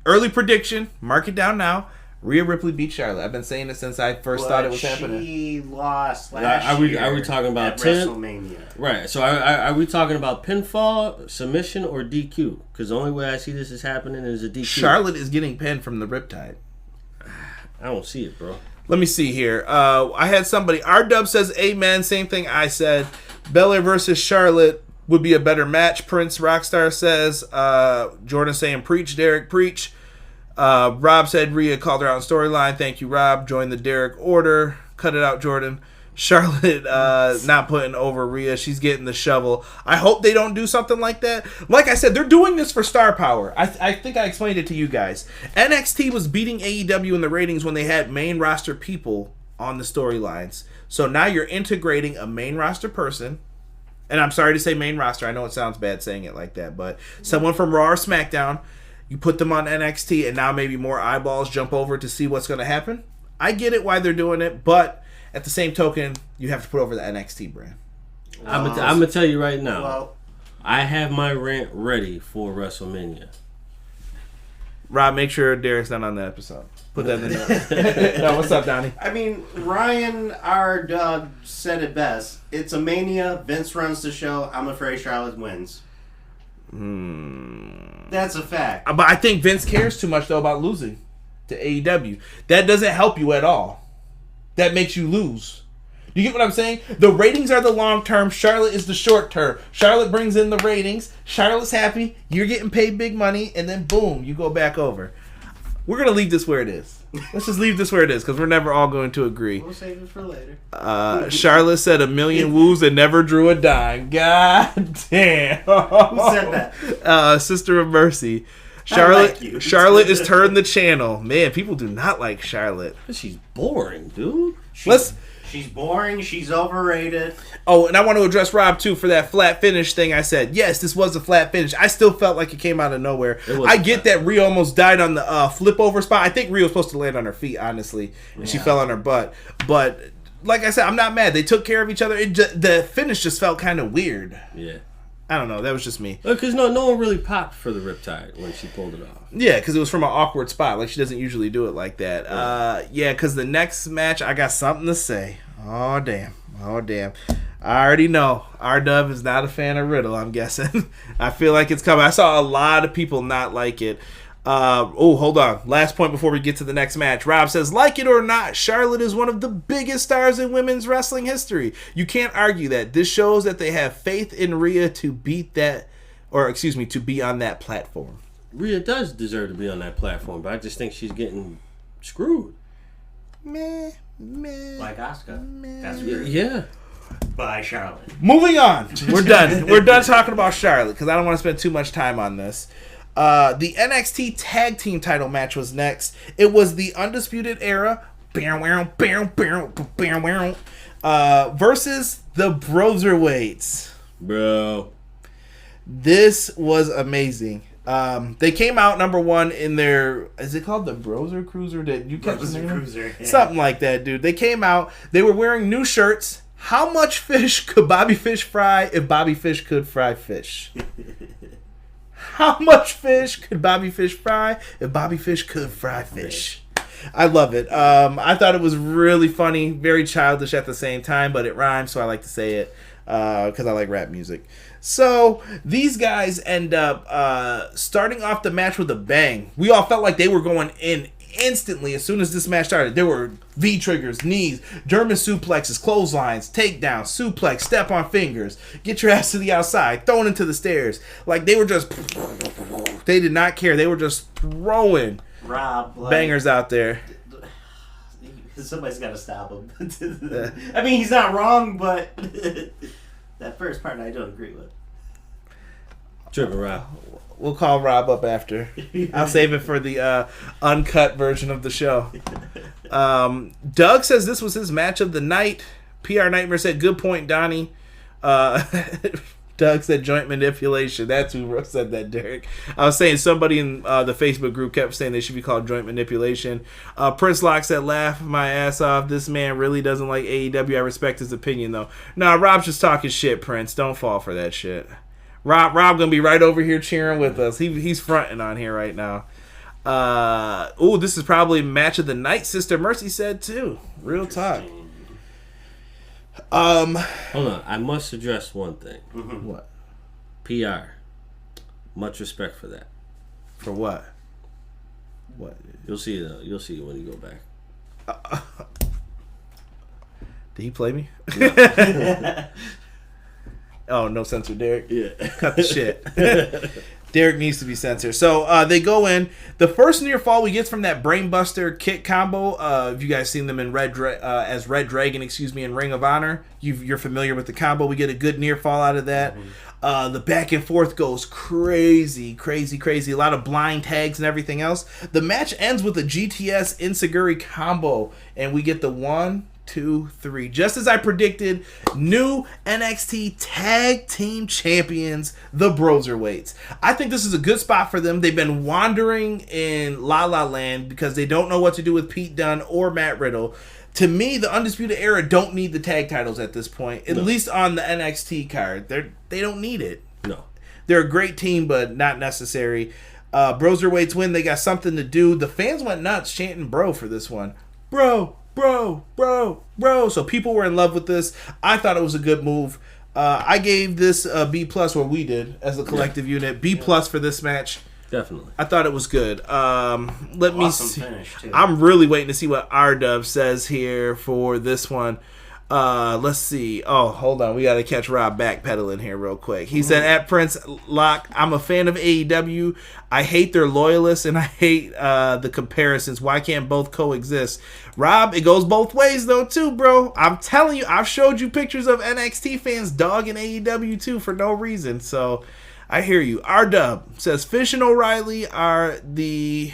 Early prediction. Mark it down now. Rhea Ripley beat Charlotte. I've been saying it since I first thought it was happening. She lost last year. Are we talking about at WrestleMania? Right. So are we talking about pinfall, submission, or DQ? Because the only way I see this is happening is a DQ. Charlotte is getting pinned from the Riptide. I don't see it, bro. Let me see here. I had somebody. R-Dub says, amen. Same thing I said. Belair versus Charlotte would be a better match. Prince Rockstar says. Jordan saying, preach, Derek, preach. Rob said Rhea called her out in storyline. Thank you, Rob. Join the Derek order. Cut it out, Jordan. Charlotte not putting over Rhea. She's getting the shovel. I hope they don't do something like that. Like I said, they're doing this for star power. I think I explained it to you guys. NXT was beating AEW in the ratings when they had main roster people on the storylines. So now you're integrating a main roster person. And I'm sorry to say main roster. I know it sounds bad saying it like that. But someone from Raw or SmackDown. You put them on NXT, and now maybe more eyeballs jump over to see what's going to happen. I get it why they're doing it, but at the same token, you have to put over the NXT brand. I'm going to tell you right now. I have my rant ready for WrestleMania. Rob, make sure Derek's not on the episode. Put that in the notes. No, what's up, Donnie? I mean, Ryan R. Doug said it best. It's a mania. Vince runs the show. I'm afraid Charlotte wins. That's a fact. But I think Vince cares too much, though, about losing to AEW. That doesn't help you at all. That makes you lose. You get what I'm saying? The ratings are the long term. Charlotte is the short term. Charlotte brings in the ratings. Charlotte's happy. You're getting paid big money. And then, boom, you go back over. We're going to leave this where it is. Let's just leave this where it is because we're never all going to agree. We'll save it for later. Charlotte said 1,000,000 woos and never drew a dime. God damn. Who said that? Sister of Mercy. Charlotte is turned the channel. Man, people do not like Charlotte. She's boring, dude. She's boring. She's overrated. Oh, and I want to address Rob, too, for that flat finish thing I said. Yes, this was a flat finish. I still felt like it came out of nowhere. I get that Rhea almost died on the flip over spot. I think Rhea was supposed to land on her feet, honestly, and she fell on her butt. But, like I said, I'm not mad. They took care of each other. The finish just felt kind of weird. Yeah. I don't know. That was just me. Because no one really popped for the Riptide when she pulled it off. Yeah, because it was from an awkward spot. Like, she doesn't usually do it like that. Yeah, because the next match, I got something to say. Oh, damn. I already know. R-Dub is not a fan of Riddle, I'm guessing. I feel like it's coming. I saw a lot of people not like it. Hold on. Last point before we get to the next match. Rob says, like it or not, Charlotte is one of the biggest stars in women's wrestling history. You can't argue that. This shows that they have faith in Rhea to beat that, to be on that platform. Rhea does deserve to be on that platform, but I just think she's getting screwed. Meh. Like Asuka. That's weird. Yeah. By Charlotte. Moving on. We're done. We're done talking about Charlotte because I don't want to spend too much time on this. The NXT Tag Team title match was next. It was the Undisputed Era versus the Broserweights. Bro. This was amazing. They came out number one in their, is it called the Broser Cruiser? Did you catch the name? Cruiser. Yeah. Something like that, dude. They came out. They were wearing new shirts. How much fish could Bobby Fish fry if Bobby Fish could fry fish? How much fish could Bobby Fish fry if Bobby Fish could fry fish? I love it. I thought it was really funny, very childish at the same time, but it rhymes, so I like to say it because I like rap music. So these guys end up starting off the match with a bang. We all felt like they were going in instantly as soon as this match started. There were V-triggers, knees, German suplexes, clotheslines, takedowns, suplex, step on fingers, get your ass to the outside, thrown into the stairs. Like they were just, they did not care. They were just throwing bangers out there. Somebody's got to stop him. I mean, he's not wrong, but that first part I don't agree with. Tripping Rob. We'll call Rob up after. I'll save it for the uncut version of the show. Doug says this was his match of the night. PR Nightmare said, good point, Donnie. Doug said joint manipulation. That's who said that, Derek. I was saying somebody in the Facebook group kept saying they should be called joint manipulation. Prince Lock said, laugh my ass off. This man really doesn't like AEW. I respect his opinion, though. Nah, Rob's just talking shit, Prince. Don't fall for that shit. Rob gonna be right over here cheering with us. He's fronting on here right now. This is probably match of the night. Sister Mercy said too. Real talk. Hold on, I must address one thing. Mm-hmm. What? PR. Much respect for that. For what? What? You'll see it. You'll see it when you go back. Did he play me? Oh, no censor, Derek. Yeah. Cut the shit. Derek needs to be censored. So they go in. The first near fall we get from that brainbuster kick combo. If you guys seen them in Red Dragon, in Ring of Honor, you're familiar with the combo. We get a good near fall out of that. The back and forth goes crazy. A lot of blind tags and everything else. The match ends with a GTS Insiguri combo, and we get the 1, 2, 3. Just as I predicted, new NXT Tag Team Champions, the Broserweights. I think this is a good spot for them. They've been wandering in La La Land because they don't know what to do with Pete Dunne or Matt Riddle. To me, the Undisputed Era don't need the tag titles at this point, at least on the NXT card. They don't need it. No. They're a great team, but not necessary. Broserweights win. They got something to do. The fans went nuts chanting bro for this one. Bro. So people were in love with this. I thought it was a good move. I gave this a B+, or we did, as a collective unit. B+ for this match. Definitely. I thought it was good. Let me see. Finish, too. I'm really waiting to see what R-Dub says here for this one. Let's see. Oh, hold on. We got to catch Rob backpedaling here real quick. He said, at Prince Locke, I'm a fan of AEW. I hate their loyalists, and I hate the comparisons. Why can't both coexist? Rob, it goes both ways, though, too, bro. I'm telling you, I've showed you pictures of NXT fans dogging AEW, too, for no reason. So I hear you. R-Dub says Fish and O'Reilly are the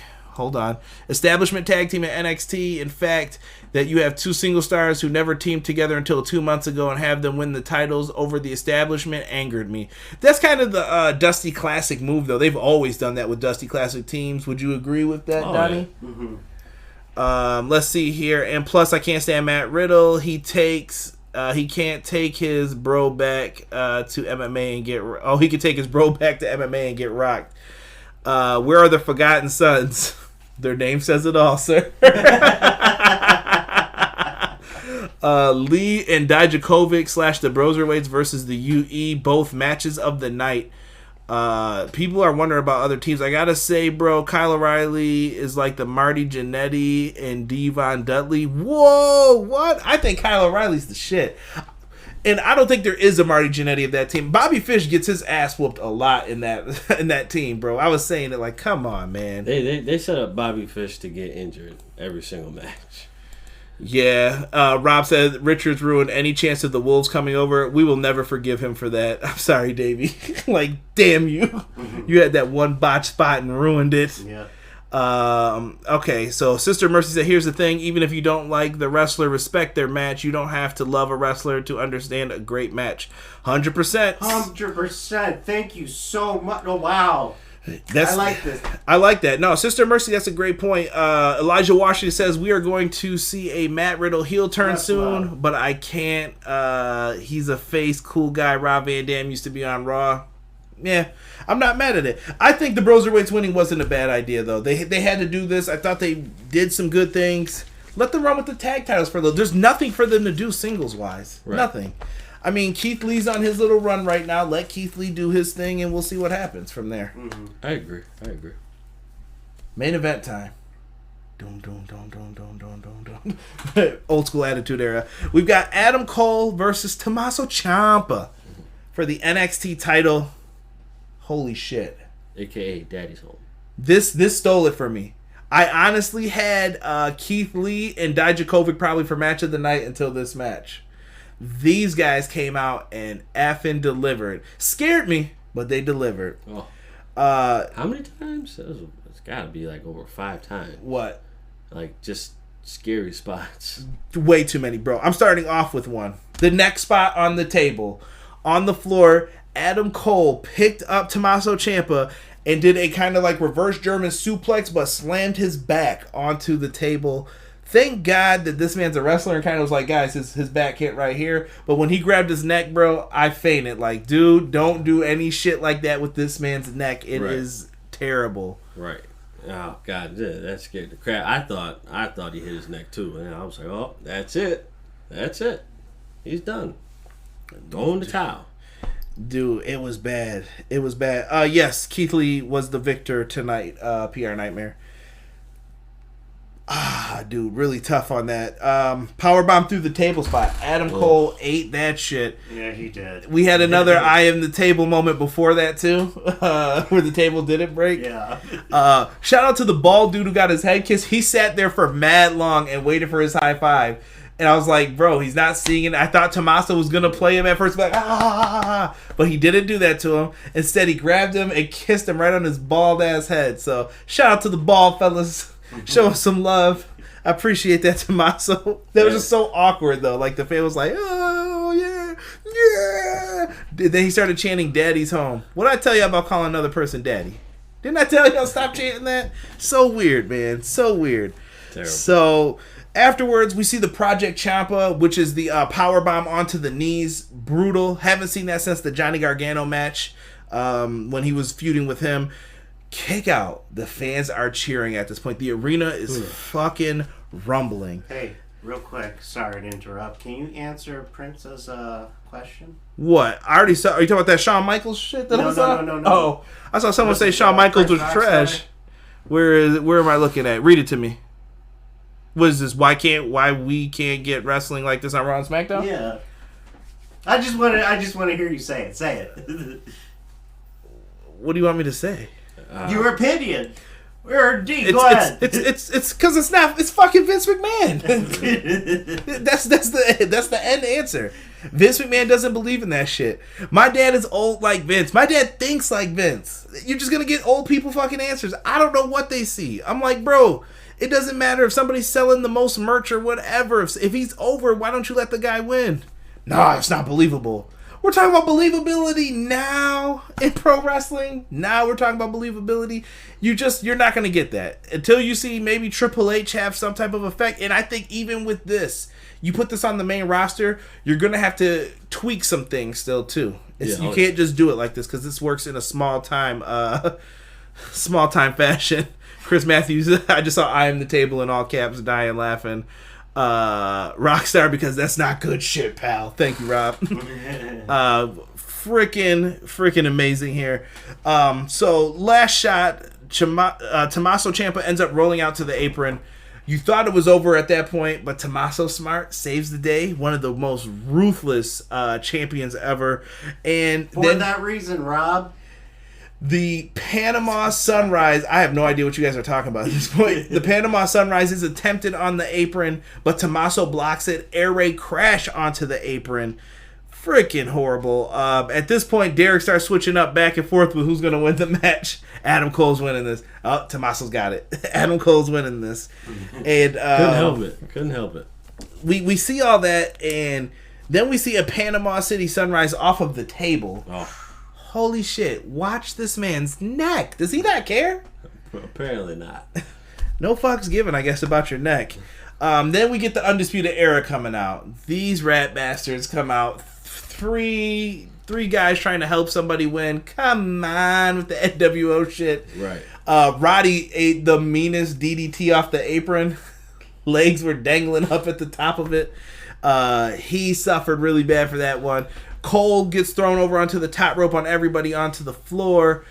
establishment tag team at NXT. In fact, that you have two single stars who never teamed together until 2 months ago and have them win the titles over the establishment angered me. That's kind of the Dusty Classic move, though. They've always done that with Dusty Classic teams. Would you agree with that, Donnie? Yeah. Mm-hmm. Let's see here. And plus, I can't stand Matt Riddle. He can't take his bro back to MMA and get... Oh, he can take his bro back to MMA and get rocked. Where are the Forgotten Sons? Their name says it all, sir. Lee and Dijakovic / the Broserweights versus the UE, both matches of the night. People are wondering about other teams. I gotta say, bro, Kyle O'Reilly is like the Marty Jannetty and Devon Dudley. Whoa, what? I think Kyle O'Reilly's the shit. And I don't think there is a Marty Jannetty of that team. Bobby Fish gets his ass whooped a lot in that team, bro. I was saying it like, come on, man. They set up Bobby Fish to get injured every single match. Yeah. Rob said Richards ruined any chance of the Wolves coming over. We will never forgive him for that. I'm sorry, Davey. Like, damn you. You had that one botch spot and ruined it. Yeah. Okay, so Sister Mercy said, here's the thing, even if you don't like the wrestler, respect their match. You don't have to love a wrestler to understand a great match. 100%. 100%. Thank you so much. Oh, wow. I like this. I like that. No, Sister Mercy, that's a great point. Elijah Washington says, we are going to see a Matt Riddle heel turn soon, but I can't. He's a face, cool guy. Rob Van Dam used to be on Raw. Yeah, I'm not mad at it. I think the Broserweights winning wasn't a bad idea, though. They had to do this. I thought they did some good things. Let them run with the tag titles for a little. There's nothing for them to do singles-wise. Right. Nothing. I mean, Keith Lee's on his little run right now. Let Keith Lee do his thing, and we'll see what happens from there. Mm-hmm. I agree. Main event time. Old school Attitude Era. We've got Adam Cole versus Tommaso Ciampa for the NXT title. Holy shit. AKA Daddy's Home. This stole it from me. I honestly had Keith Lee and Dijakovic probably for match of the night until this match. These guys came out and effing delivered. Scared me, but they delivered. Oh. How many times? It's got to be like over 5 times. What? Like just scary spots. Way too many, bro. I'm starting off with one. The next spot on the table. On the floor, Adam Cole picked up Tommaso Ciampa and did a kind of like reverse German suplex, but slammed his back onto the table. Thank God that this man's a wrestler and kind of was like, guys, his back hit right here. But when he grabbed his neck, bro, I fainted. Like, dude, don't do any shit like that with this man's neck. It is terrible. Right. Oh God, that scared the crap. I thought he hit his neck too, and I was like, oh, that's it. He's done. Throw in the towel. Dude, it was bad. Yes, Keith Lee was the victor tonight. PR Nightmare. Dude, really tough on that. Powerbomb through the table spot. Adam Cole ate that shit. Yeah, he did. We had another I am the table moment before that too, where the table didn't break. Yeah. Shout out to the bald dude who got his head kissed. He sat there for mad long and waited for his high five. And I was like, bro, he's not seeing it. I thought Tommaso was going to play him at first, but he didn't do that to him. Instead, he grabbed him and kissed him right on his bald ass head. So shout out to the bald fellas. Show us some love. I appreciate that, Tommaso. That was just so awkward, though. Like, the fan was like, oh, yeah. Then he started chanting, Daddy's home. What did I tell you about calling another person Daddy? Didn't I tell you to stop chanting that? So weird, man. So weird. Terrible. So afterwards, we see the Project Ciampa, which is the powerbomb onto the knees. Brutal. Haven't seen that since the Johnny Gargano match when he was feuding with him. Kick out. The fans are cheering at this point. The arena is fucking rumbling. Hey, real quick, sorry to interrupt. Can you answer Prince's question? What? I already saw. Are you talking about that Shawn Michaels shit that I saw? No. Oh, I saw someone say Shawn Michaels was trash. Where am I looking at? Read it to me. What is this? Why we can't get wrestling like this on Raw and SmackDown? Yeah. I just want to hear you say it. Say it. What do you want me to say? Your opinion. Go ahead. It's because it's not. It's fucking Vince McMahon. that's the end answer. Vince McMahon doesn't believe in that shit. My dad is old like Vince. My dad thinks like Vince. You're just gonna get old people fucking answers. I don't know what they see. I'm like, bro, it doesn't matter if somebody's selling the most merch or whatever. If he's over, why don't you let the guy win? Nah, it's not believable. We're talking about believability now in pro wrestling. Now we're talking about believability. You're not going to get that until you see maybe Triple H have some type of effect. And I think even with this, you put this on the main roster, you're going to have to tweak some things still too. You can't just do it like this because this works in a small time fashion. Chris Matthews, I just saw I am the table in all caps, dying laughing. Rockstar, because that's not good shit, pal. Thank you, Rob. Freaking amazing here. So last shot, Tommaso Ciampa ends up rolling out to the apron. You thought it was over at that point, but Tommaso Smart saves the day. One of the most ruthless champions ever. And for that reason, Rob, the Panama Sunrise, I have no idea what you guys are talking about at this point. The Panama Sunrise is attempted on the apron, but Tommaso blocks it. Air Raid crash onto the apron. Freaking horrible. At this point, Derek starts switching up back and forth with who's going to win the match. Adam Cole's winning this. Oh, Tommaso's got it. Adam Cole's winning this. And Couldn't help it. We see all that, and then we see a Panama City Sunrise off of the table. Oh. Holy shit, watch this man's neck. Does he not care? Apparently not. No fucks given, I guess, about your neck. Then we get the Undisputed Era coming out. These rat bastards come out. Three guys trying to help somebody win. Come on with the NWO shit. Right. Roddy ate the meanest DDT off the apron. Legs were dangling up at the top of it. He suffered really bad for that one. Cole gets thrown over onto the top rope on everybody onto the floor.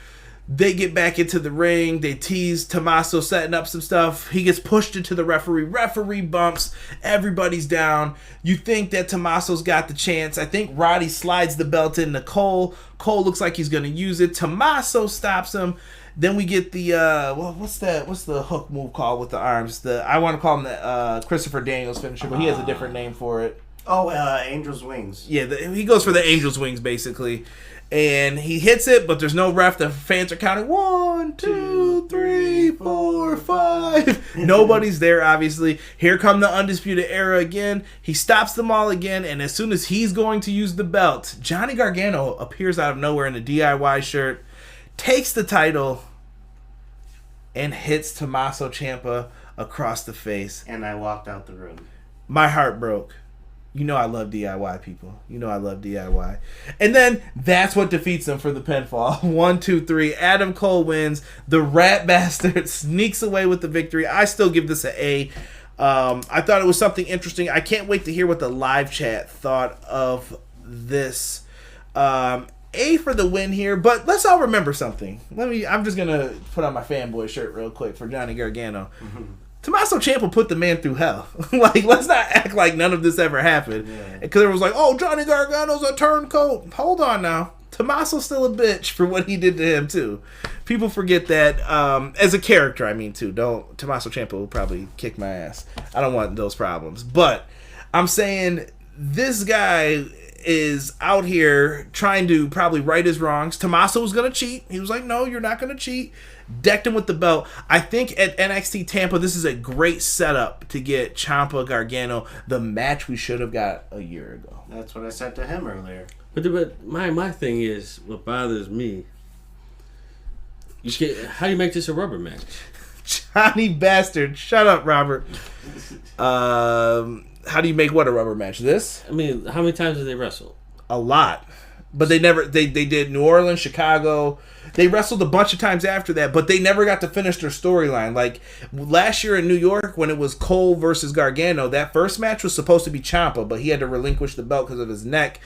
They get back into the ring. They tease Tommaso setting up some stuff. He gets pushed into the referee. Referee bumps. Everybody's down. You think that Tommaso's got the chance. I think Roddy slides the belt into Cole. Cole looks like he's going to use it. Tommaso stops him. Then we get the what's the hook move called with the arms? I want to call him the Christopher Daniels finisher, but he has a different name for it. Oh, Angel's Wings. Yeah, he goes for the Angel's Wings, basically. And he hits it, but there's no ref. The fans are counting 1, 2, 3, 4, 5. Nobody's there, obviously. Here come the Undisputed Era again. He stops them all again, and as soon as he's going to use the belt, Johnny Gargano appears out of nowhere in a DIY shirt, takes the title, and hits Tommaso Ciampa across the face. And I walked out the room. My heart broke. You know I love DIY, people. You know I love DIY. And then that's what defeats him for the pinfall. 1, 2, 3. Adam Cole wins. The rat bastard sneaks away with the victory. I still give this an A. I thought it was something interesting. I can't wait to hear what the live chat thought of this. A for the win here, but let's all remember something. I'm just gonna put on my fanboy shirt real quick for Johnny Gargano. Mm-hmm. Tommaso Ciampa put the man through hell. Like, let's not act like none of this ever happened. Because it was like, oh, Johnny Gargano's a turncoat. Hold on now. Tommaso's still a bitch for what he did to him, too. People forget that as a character, I mean, too. Tommaso Ciampa will probably kick my ass. I don't want those problems. But I'm saying this guy is out here trying to probably right his wrongs. Tommaso was going to cheat. He was like, no, you're not going to cheat. Decked him with the belt. I think at NXT Tampa, this is a great setup to get Ciampa Gargano, the match we should have got a year ago. That's what I said to him earlier. But my thing is, what bothers me, how do you make this a rubber match? Johnny Bastard. Shut up, Robert. How do you make what a rubber match? This? I mean, how many times did they wrestle? A lot. But they did New Orleans, Chicago. They wrestled a bunch of times after that, but they never got to finish their storyline. Like last year in New York when it was Cole versus Gargano, that first match was supposed to be Ciampa, but he had to relinquish the belt because of his neck.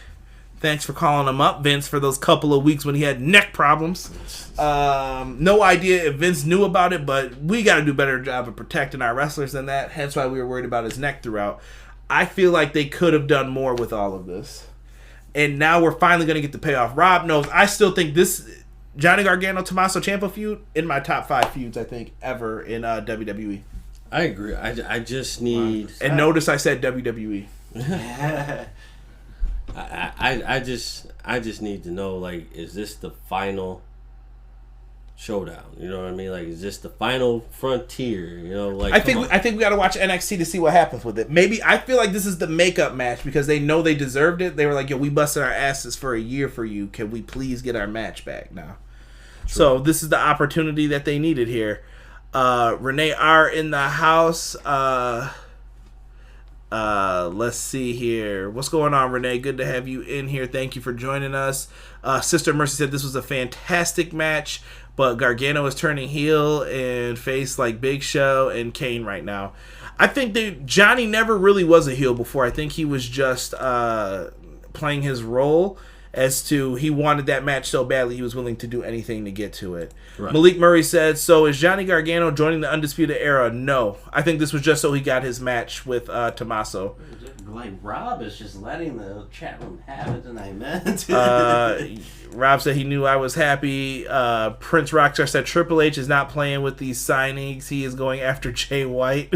Thanks for calling him up, Vince, for those couple of weeks when he had neck problems. No idea if Vince knew about it, but we got to do a better job of protecting our wrestlers than that. Hence why we were worried about his neck throughout. I feel like they could have done more with all of this. And now we're finally going to get the payoff. Rob knows. I still think this Johnny Gargano Tommaso Ciampa feud in my top 5 feuds, I think, ever in WWE. I agree. I just need. And notice I said WWE. I just need to know, like, is this the final showdown? You know what I mean? Like, is this the final frontier? You know, like I think we got to watch NXT to see what happens with it. Maybe I feel like this is the makeup match because they know they deserved it. They were like, yo, we busted our asses for a year for you. Can we please get our match back now? True. So this is the opportunity that they needed here. Renee R in the house. Let's see here. What's going on, Renee? Good to have you in here. Thank you for joining us. Sister Mercy said this was a fantastic match, but Gargano is turning heel and face like Big Show and Kane right now. I think that Johnny never really was a heel before. I think he was just playing his role as to he wanted that match so badly he was willing to do anything to get to it. Right. Malik Murray said, so is Johnny Gargano joining the Undisputed Era? No. I think this was just so he got his match with Tommaso. Like, Rob is just letting the chat room have it, and I meant. Rob said he knew I was happy. Prince Rockstar said Triple H is not playing with these signings. He is going after Jay White.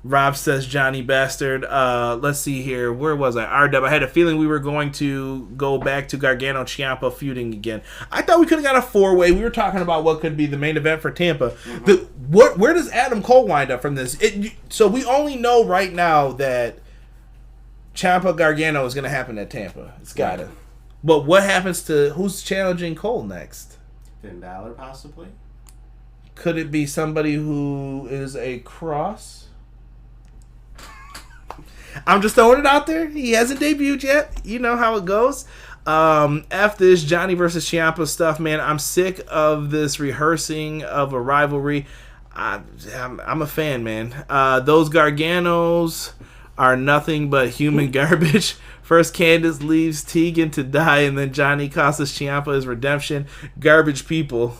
Rob says Johnny Bastard. Let's see here. Where was I? RW. I had a feeling we were going to go back to Gargano Ciampa feuding again. I thought we could have got a 4-way. We were talking about what could be the main event for Tampa. Mm-hmm. Where does Adam Cole wind up from this? So we only know right now that Ciampa Gargano is going to happen at Tampa. It's got to. But what happens to who's challenging Cole next? Finn Balor, possibly. Could it be somebody who is a cross? I'm just throwing it out there. He hasn't debuted yet. You know how it goes. F this Johnny versus Ciampa stuff, man. I'm sick of this rehearsing of a rivalry. I'm a fan, man. Those Garganos are nothing but human garbage. First, Candice leaves Tegan to die, and then Johnny costs Ciampa his redemption. Garbage people.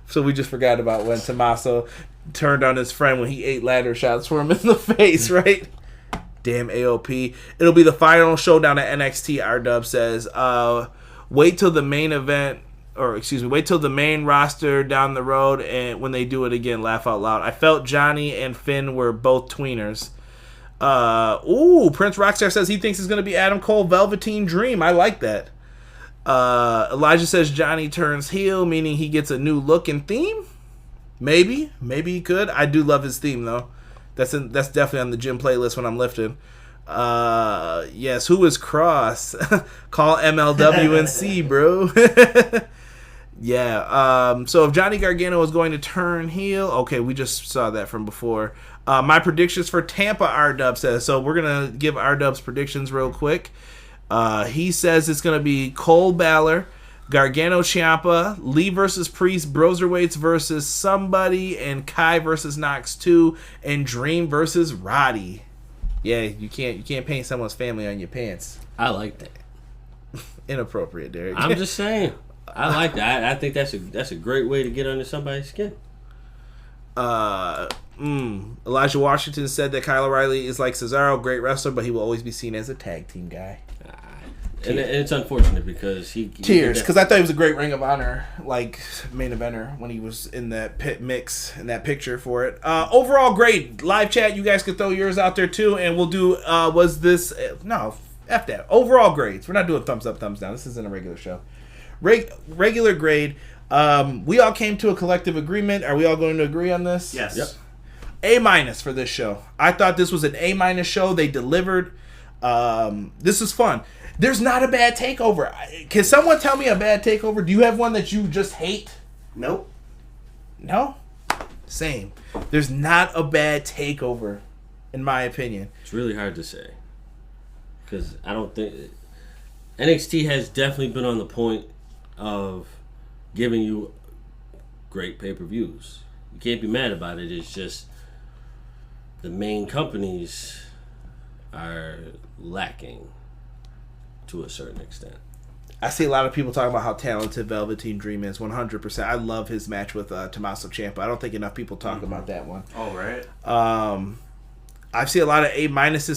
So we just forgot about when Tommaso turned on his friend when he ate ladder shots for him in the face, right? Damn AOP. It'll be the final showdown at NXT, R-Dub says. Wait till the main event, wait till the main roster down the road, and when they do it again, laugh out loud. I felt Johnny and Finn were both tweeners. Prince Rockstar says he thinks it's going to be Adam Cole Velveteen Dream. I like that. Elijah says Johnny turns heel, meaning he gets a new look and theme. Maybe he could. I do love his theme, though. That's definitely on the gym playlist when I'm lifting. Yes, who is Cross? Call MLWNC, bro. Yeah. So if Johnny Gargano is going to turn heel, okay, we just saw that from before. My predictions for Tampa, R-Dub says. So we're going to give R-Dub's predictions real quick. He says it's going to be Cole Balor, Gargano Ciampa, Lee versus Priest, Broserweights versus somebody, and Kai versus Knox 2, and Dream versus Roddy. Yeah, you can't paint someone's family on your pants. I like that. Inappropriate, Derek. I'm just saying. I like that. I think that's a great way to get under somebody's skin. Elijah Washington said that Kyle O'Reilly is like Cesaro, great wrestler, but he will always be seen as a tag team guy. And it's unfortunate because he tears, because I thought he was a great Ring of Honor like main eventer when he was in that pit mix in that picture for it. Overall grade, live chat, you guys could throw yours out there too, and we'll do no, F that. Overall grades. We're not doing thumbs up, thumbs down. This isn't a regular show. Regular grade. We all came to a collective agreement. Are we all going to agree on this? Yes. Yep. A- for this show. I thought this was an A- show. They delivered. This is fun. There's not a bad takeover. Can someone tell me a bad takeover? Do you have one that you just hate? Nope. No? Same. There's not a bad takeover, in my opinion. It's really hard to say. Because I don't think... NXT has definitely been on the point of giving you great pay-per-views. You can't be mad about it. It's just the main companies are lacking to a certain extent. I see a lot of people talking about how talented Velveteen Dream is. 100%. I love his match with Tommaso Ciampa. I don't think enough people talk about that one. Oh, right. I see a lot of A-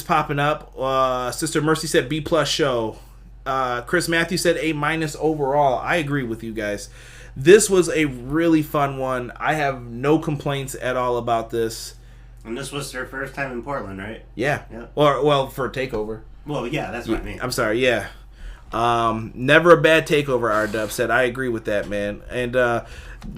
popping up. Sister Mercy said B+ show. Chris Matthews said A- overall. I agree with you guys. This was a really fun one. I have no complaints at all about this. And this was their first time in Portland, right? Yeah. Yeah. Well, for a takeover. Well, yeah, that's what I mean. I'm sorry, yeah. Never a bad takeover, R-Dub said. I agree with that, man. And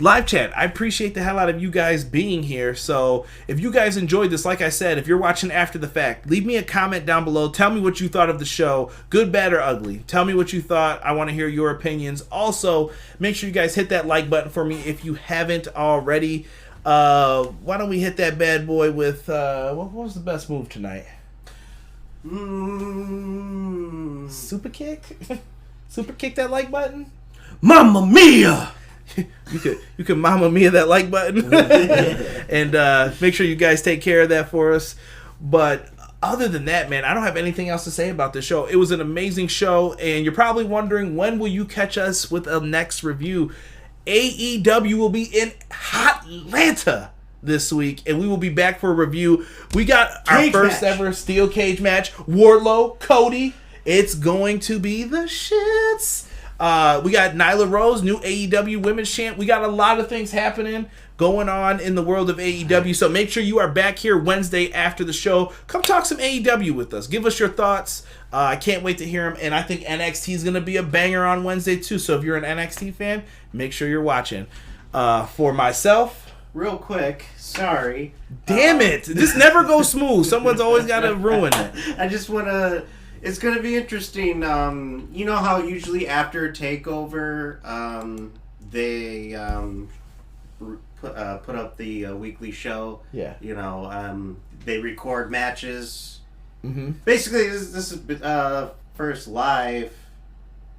live chat, I appreciate the hell out of you guys being here. So if you guys enjoyed this, like I said, if you're watching after the fact, leave me a comment down below. Tell me what you thought of the show, good, bad, or ugly. Tell me what you thought. I want to hear your opinions. Also, make sure you guys hit that like button for me if you haven't already. Why don't we hit that bad boy with what was the best move tonight? Super kick? Super kick that like button? Mamma Mia! You can Mamma Mia that like button. And make sure you guys take care of that for us. But other than that, man, I don't have anything else to say about this show. It was an amazing show, and you're probably wondering, when will you catch us with a next review? AEW will be in Atlanta this week, and we will be back for a review. We got our first ever steel cage match. Wardlow, Cody. It's going to be the shits. We got Nyla Rose, new AEW Women's Champ. We got a lot of things happening going on in the world of AEW. So make sure you are back here Wednesday after the show. Come talk some AEW with us. Give us your thoughts. I can't wait to hear them. And I think NXT is going to be a banger on Wednesday too. So if you're an NXT fan, make sure you're watching. For myself... Real quick, sorry. Damn it! This never goes smooth. Someone's always got to ruin it. I just want to... It's going to be interesting. You know how usually after TakeOver, they put up the weekly show? Yeah. You know, they record matches. Mm-hmm. Basically, this is first live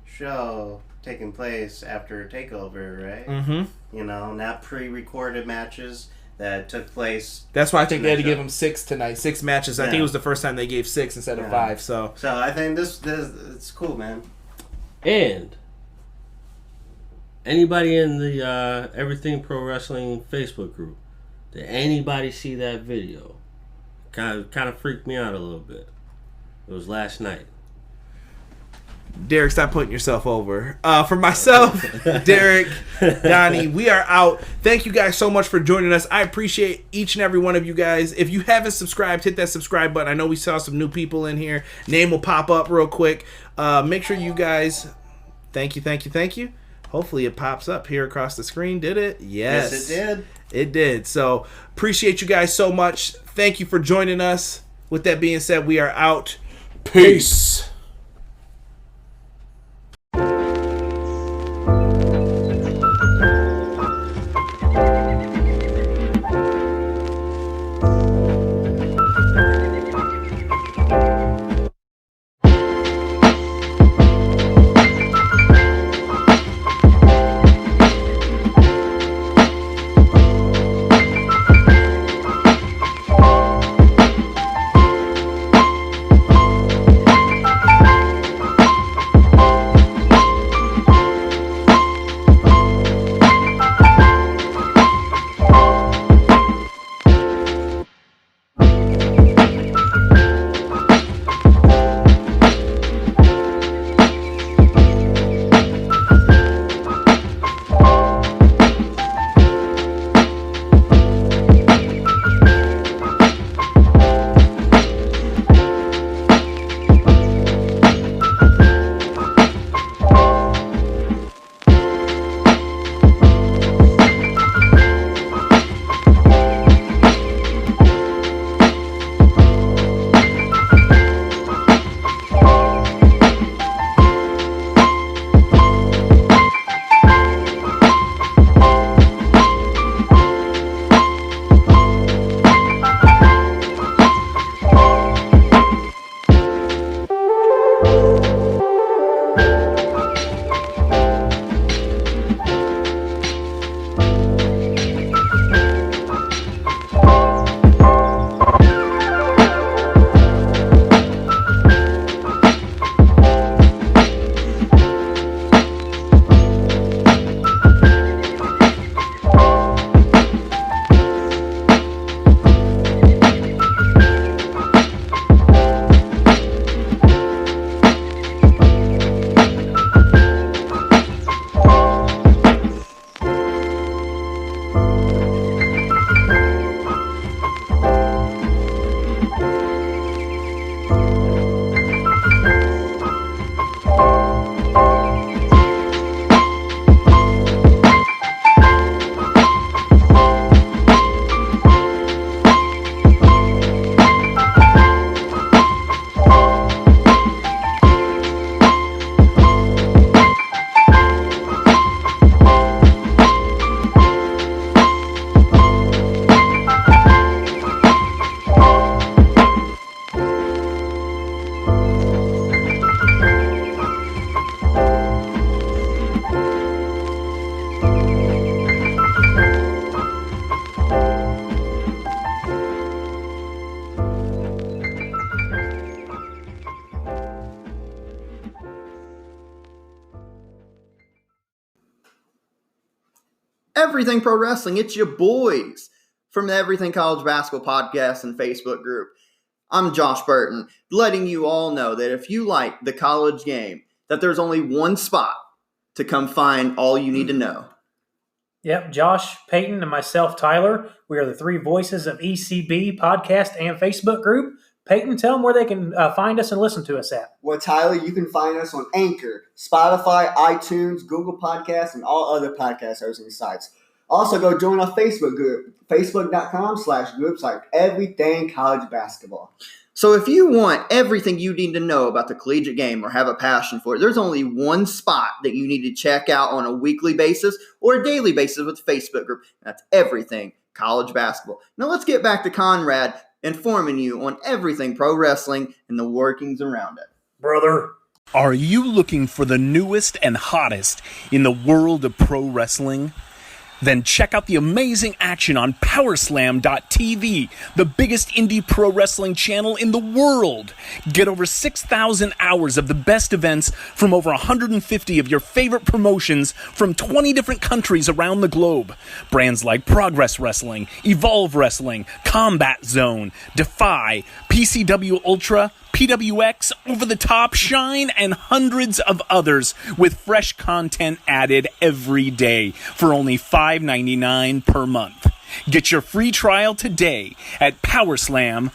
show taking place after TakeOver, right? Mm-hmm. You know, not pre-recorded matches that took place. That's why I think they had to give them 6 tonight. 6 matches. I think it was the first time they gave 6 instead of 5. So I think this it's cool, man. And anybody in the Everything Pro Wrestling Facebook group, did anybody see that video? Kind of freaked me out a little bit. It was last night. Derek, stop putting yourself over. For myself, Derek, Donnie, we are out. Thank you guys so much for joining us. I appreciate each and every one of you guys. If you haven't subscribed, hit that subscribe button. I know we saw some new people in here. Name will pop up real quick. Make sure you guys... Thank you. Hopefully it pops up here across the screen. Did it? Yes. Yes, it did. It did. So, appreciate you guys so much. Thank you for joining us. With that being said, we are out. Peace. Everything Pro Wrestling. It's your boys from the Everything College Basketball Podcast and Facebook group. I'm Josh Burton, letting you all know that if you like the college game, that there's only one spot to come find all you need to know. Yep, Josh, Peyton, and myself, Tyler. We are the three voices of ECB podcast and Facebook group. Peyton, tell them where they can find us and listen to us at. Well, Tyler, you can find us on Anchor, Spotify, iTunes, Google Podcasts, and all other podcast hosting sites. Also, go join our Facebook group, facebook.com/groups like Everything College Basketball. So if you want everything you need to know about the collegiate game or have a passion for it, there's only one spot that you need to check out on a weekly basis or a daily basis with the Facebook group. That's Everything College Basketball. Now let's get back to Conrad informing you on everything pro wrestling and the workings around it. Brother. Are you looking for the newest and hottest in the world of pro wrestling? Then check out the amazing action on Powerslam.tv, the biggest indie pro wrestling channel in the world. Get over 6,000 hours of the best events from over 150 of your favorite promotions from 20 different countries around the globe. Brands like Progress Wrestling, Evolve Wrestling, Combat Zone, Defy, PCW Ultra, PWX, Over the Top, Shine, and hundreds of others with fresh content added every day for only $5.99 per month. Get your free trial today at Powerslam.tv.